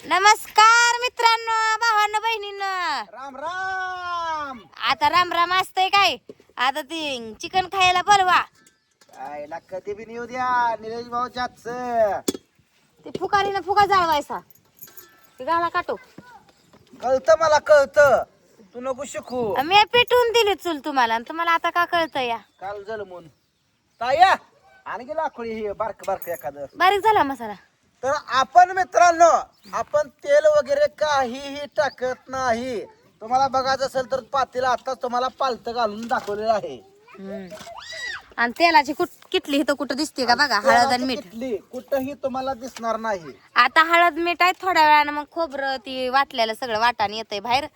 नमस्कार मित्रांनो, भावांनो, बहिणींनो. राम राम. आता राम राम असतंय काय? आता ती चिकन खायला बोलवा. आईला कधी बी नेऊ द्या निलेश भाऊच्याच. ते फुकारीनं फुका जाळवायचा. ते गाला काटो. कळतं मला कळतं, तू नको शिकू. मी पेटवून दिली चूल तुम्हाला, आणि तुम्हाला आता का कळतं या? काल झालं म्हणून ताया आणि गेला खोळी हे बारक बारक एखादं. बारीक झाला मसाला. तर आपण मित्रांनो, आपण तेल वगैरे काहीही टाकत नाही. तुम्हाला बघायचं असेल तर पातेला आता तुम्हाला पालत घालून दाखवलेलं आहे. आणि तेलाची किटली इथं कुठं दिसते का बघा, हळद आणि मीठ. किटली कुठंही तुम्हाला दिसणार नाही. आता हळद मीठ आहे, थोड्या वेळानं मग खोबरं ती वाटलेलं सगळं वाटाण येतंय बाहेर.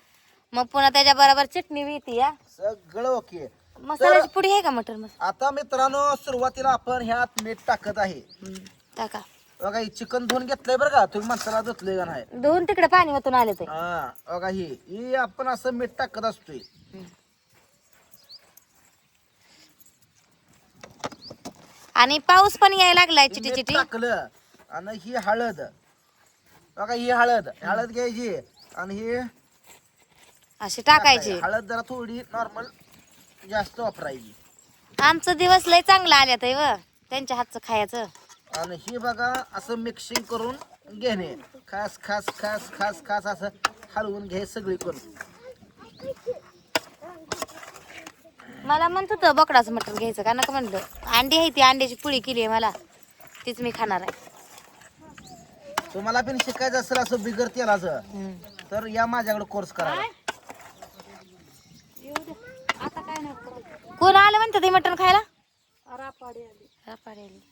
मग पुन्हा त्याच्या बरोबर चटणी बी येते या. सगळं ओके. मसाल्याची पुडी आहे का मटर मसाला? आता मित्रांनो सुरुवातीला आपण ह्यात मीठ टाकत आहे. टाका. बघा ही चिकन धुवून घेतलंय बरं का, तुम्ही मसाला धुतलंय का नाही? दोन तिकडे पाणी ओतून आले ते. हा बघा ही आपण असं मीठ टाकत असतोय. आणि पाऊस पण यायला लागलाय चिटी मीठ चिटी. टाकलं आणि ही हळद बघा, ही हळद घ्यायची आणि ही अशी टाकायची. हळद जरा थोडी नॉर्मल जास्त वापरायची. आमचं दिवस लय चांगला आल्यात आहे व त्यांच्या हातचं खायचं. आणि ही बघा असं मिक्सिंग करून घेणे, खास खास खास खास खास असं हलवून घे सगळी करून. मला म्हणत होतं बोकडाचं मटण घ्यायचं का, नका म्हणलं. अंडी आहे ती, अंड्याची पोळी केली आहे मला, तीच मी खाणार आहे. तुम्हाला पण शिकायचं असेल असं बिगर तेलाचं तर या माझ्याकडे कोर्स करा. कोण आलं म्हणतं ते मटण खायला? रापाडी आली.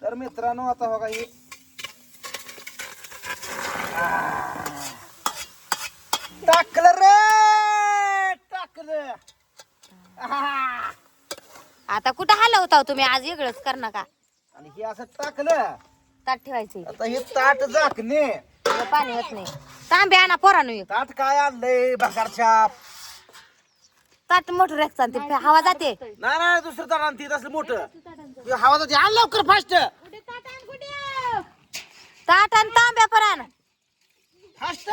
तर मित्रांनो आता बघा ही टाकलं रे टाकलं. आता कुठं हलवता तुम्ही, आज वेगळंच कर नका. आणि हे असं टाकलं, ताट ठेवायचे. आता हे ताट झाकणे. पाणी होत नाही. तांबे आणा पोरानो एक. ताट काय आणलंय बघारच्या? ताट मोठं रेखचा, ते हवा जाते. नाही नाही दुसरं ताट आणते असलं मोठं. हे हवा जाते, आण लवकर फास्ट ताट आणि तांब्या पण आण. फास्ट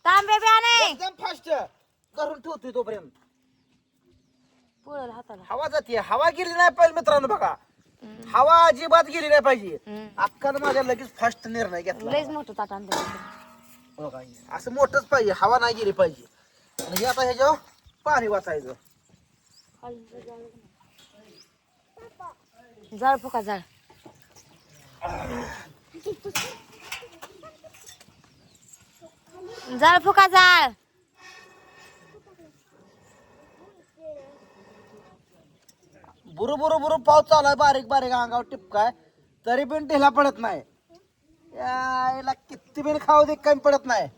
तांबे बी आण. एकदम फास्ट करून ठेवतोय तोपर्यंत. पुळल हाताला. हवा जाते, हवा गेली नाही पाहिजे मित्रांनो. बघा हवा अजिबात गेली नाही पाहिजे. अक्कानं माझ्या लगेच फास्ट निर्णय घेतला. लयच मोठं ताट आणलं. बघा असं मोठंच पाहिजे, हवा नाही गेली पाहिजे. आणि हे आता ह्याच्यावर पाणी वाचायचं. जाळ फुका जाळ. जाळ फुका जाळ. बुरु बुरु बुरु पाऊस चालू आहे, बारीक बारीक अंगावर टिपकाय तरी पण ढिला पडत नाही. याला किती बिन खाऊ दे कमी पडत नाही.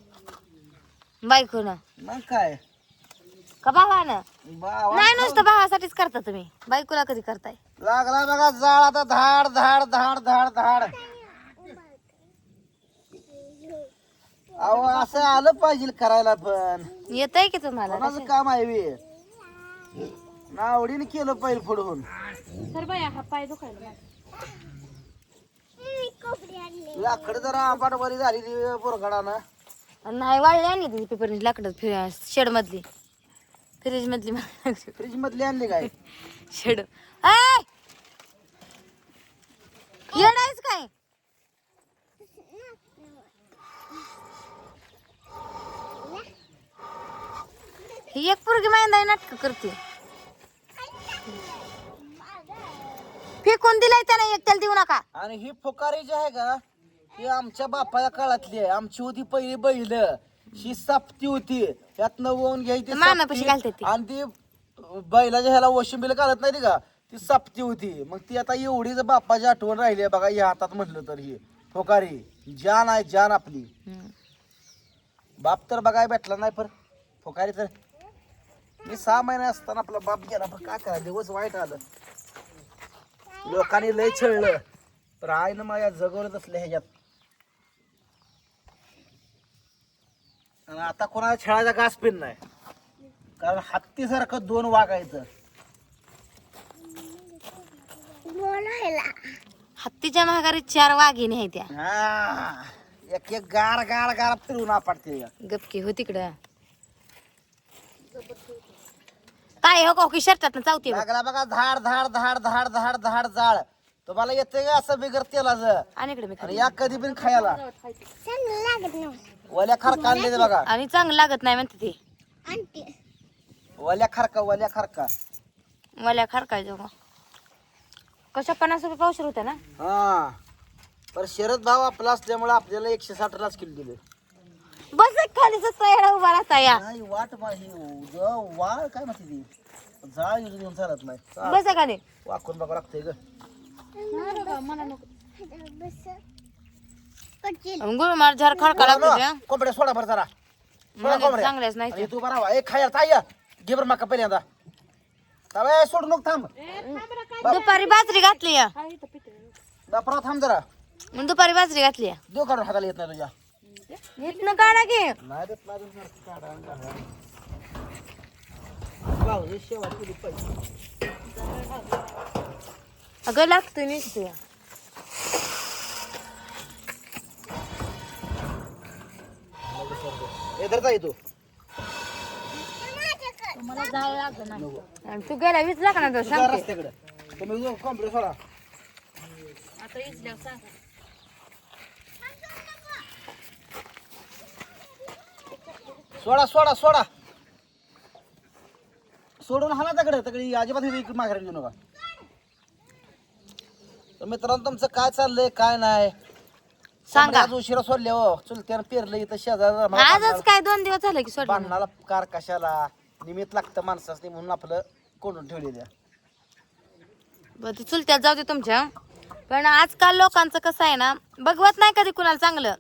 बायकोनं मग काय का भावानं? बावा नाही, नुसतं भावासाठीच करता तुम्ही, बायकोला कधी करताय? लागला बघा जाळ आता धाड धाड धाड धाड धाड. अहो असं आलं पाहिजे करायला, पण येतंय की तुम्हाला? कोणाचं काम आहे बे? नावडीने केलं पाहिजे पुढून. सर बाया हा पाय दुखायला. लाकड जरा आंबाट बरी झाली बोरगडानं. नाही वाळली आणली तुम्ही पेपर लाकडं शेड मधली, फ्रीज मधली. फ्रीज मधली आणली काय? शेड येडायच काय? ही एक पोरगी माहिती नाटक करते. फेकून दिलाय त्याला, एक त्याला देऊ नका. आणि ही फुकारी जी आहे का, ही आमच्या बापाच्या काळातली आहे. आमची होती पहिली बैल, ही सापती होती, त्यात नवून घ्यायची मामापाशी घालते ती. आणि ती बैलाच्या ह्याला वशिंबीला घालत नाही का, ती सापती होती. मग ती आता एवढीच बापाची आठवण राहिली आहे बघा या हातात म्हटलं तर. ही फुकारी जान आहे, जान आपली. बाप तर बघाय भेटला नाही, पर फुकारी तर मी 6 महिने असताना आपला बाप गेला. पण काय करा, दिवस वाईट आलं. लोकांनी लय छळलं, तर आईनं माझ्या जगवलं असलं ह्याच्यात. आणि आता कोणाला छळाचा घास पिन नाही, कारण हत्तीसारखं 2 वागायचं. हत्तीच्या महागारी 4 वाघिणी आहेत त्या. हा एक एक गार गार गार फिरून आपटते गपकी हो तिकडं काय हो की शर्टात चावते बघ. लागला बघा धाड धाड धाड धाड धाड धाड जाळ तुम्हाला येते का असं बिगर तेलाचं आणि इकडे मी आणि या कधी पण खायला वल्या खारका आणले बघा आणि चांगलं लागत नाही म्हणते ते वल्या खारका मला खारकायचं का कशा 50 रुपये पावशेर होत्या ना. हा पर शरद भाव आपला असल्यामुळे आपल्याला 160लाच किलो दिले बस खाली तयार उभा राहता या नाही वाट वाळ काय म्हणते ती जाळ घेऊन चालत नाही बस खाली वाकून बघा लागतंय ग गुळमार झार खडका लागतो त्या. कोंबड्या सोडा बरं जरा सोडा मला कोंबड्या चांगल्याच नाही आणि तू बरा एक खायला ताई घे बरं मका पहिल्यांदा ताई सोडू नको थांब दुपारी बाजरी घातली या बापरा थांब जरा मग दुपारी बाजरी घातली या देव काढून हाताला येत नाही तुझ्या इथनं काढा की नाही देत नाही शेवा केली पाहिजे अगं लागतोय नुसतं इधर जाई तू मला जावं लागतं ना आणि तू गेला वीज लागणार तर तुझ्या सांगते रस्त्याकडे तुम्ही कोंबडे सोडा आता इजल्यावर सांग सोडा सोडा सोडा सोडून हा ना तकडे अजिबात माघारी घेऊ नका तर मित्रांनो तुमचं काय चाललंय काय नाही सांगा आज उशिरा सोडले हो चुलत्यानं पेरलं इथं शेजार आजच काय 2 दिवस झाले की सोड बांधणाला कार कशाला निमित्त लागतं माणसाने म्हणून आपलं कोंडून ठेवलेल्या चुलत्यात जाऊ दे तुमच्या पण आजकाल लोकांचं कसं आहे ना बघवत नाही कधी कुणाला चांगलं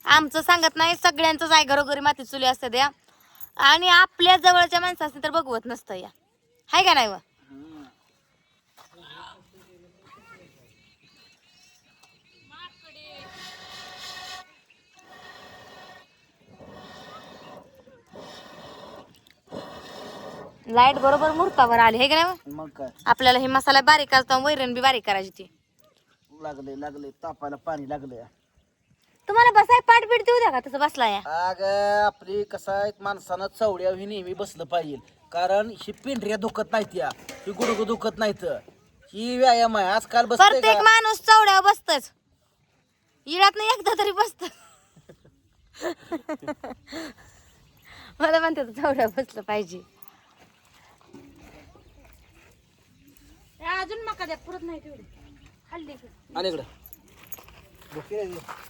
आमचं सांगत नाही सगळ्यांचंच आहे घरोघरी माती चुली असते द्या आणि आपल्या जवळच्या माणसाने तर बघवत नसतं या हाय का नाही व लाईट बरोबर मुहूर्तावर आली हे का नाही व? मग काय आपल्याला हे मसाला बारीक करता वैरण बी बारीक करायची ती लागले तापायला पाणी लागलंय तुम्हाला बसाय पाठ बीट देऊ द्या का तसं बसला या अग आपली कसं आहे माणसानं चवड्या ही नेहमी बसलं पाहिजे कारण ही पिंढऱ्या दुखत नाहीत या ही गुडगु दुखत नाहीत ही व्यायाम आहे आजकाल बसतंय प्रत्येक का? माणूस चौड्यावर बसतच इळात नाही एकदा तरी बसत मला म्हणते चौड्यावर बसलं पाहिजे अजून मका द्या पुरत नाही तेवढी हल्ली आणि इकडं भुके आहे.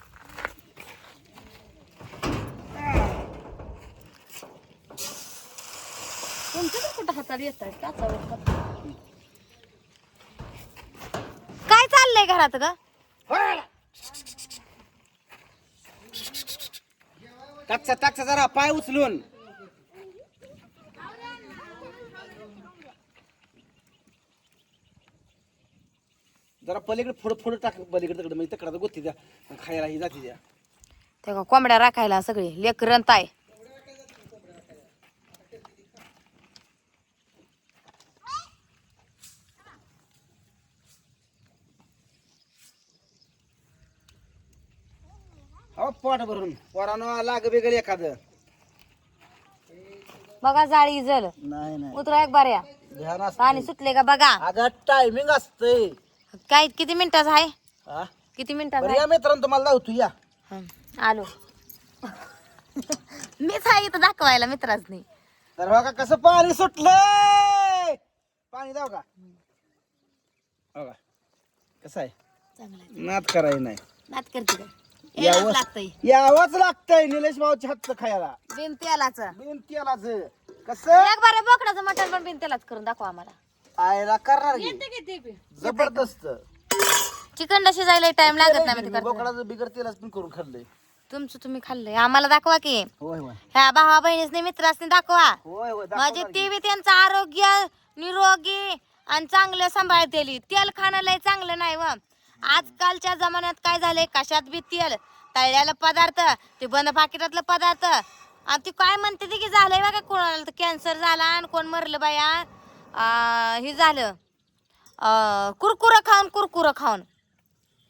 तुमचं तर कुठं हाताला येत आहे काय चाललंय घरात ग टाकचा जरा पाय उचलून जरा पलीकडे फोड टाक पलीकडे तिकडे म्हणजे तकडा गोती द्या खायला ही जाती द्या तेव्हा कोंबड्या राखायला सगळे लेकरंत आहे हो पोट भरून पोरानं लाग बिगल एखादं बघा जाळी जल नाही उतरा एक बाऱ्या ध्यान पाणी असतं सुटले का बघा अगं टायमिंग असतंय काय किती मिनिटाचं आहे हा किती मिनिटाचं बरं आहे या मित्रांनो तुम्हाला लावतो या आलो मीच आहे इथं दाखवायला मित्राच नाही तर बघा कसं पाणी सुटलंय पाणी दाव का बघा कसं आहे चांगलं नाद करायचं नाही नात करते का यावंच यावंच लागतंय यावंच लागतंय निलेश भाऊच्या हातचं खायला बिन तेलाच बिन तेलाच कसं एक बार बोकडाचं मटण पण बिन तेलाच करून दाखवा आम्हाला आयला करणार की जबरदस्त चिकनला शिजायला टाइम लागत नाही म्हणजे बोकडाचं बिगर तेलाच पण करून खाल्लंय तुमचं तुम्ही खाल्लंय आम्हाला दाखवा की होय होय ह्या भावा बहिणीसने मित्रासने दाखवा होय होय म्हणजे ती बी त्यांचं आरोग्य निरोगी आणि चांगलं सांभाळतेली तेल खाणं लय चांगलं नाही व आजकालच्या जमान्यात काय झालंय कशात बी तेल तळलेलं पदार्थ ते बंद पाकिटातलं पदार्थ आणि ती काय म्हणते ती की झालंय बघा कोणाला तर कॅन्सर झाला आणि कोण मरलं बाया हे झालं कुरकुरं खाऊन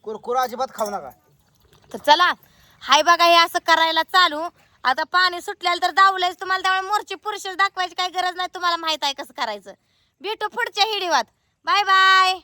कुरकुरा अजिबात खाऊ नका तर चला हाय बघा हे असं करायला चालू. आता पाणी सुटल्याला तर दावलंयच तुम्हाला, त्यामुळे मोरची पुरुष दाखवायची काही गरज नाही, तुम्हाला माहित आहे कसं करायचं. भेटू पुढच्या हिडीवात. Bye bye.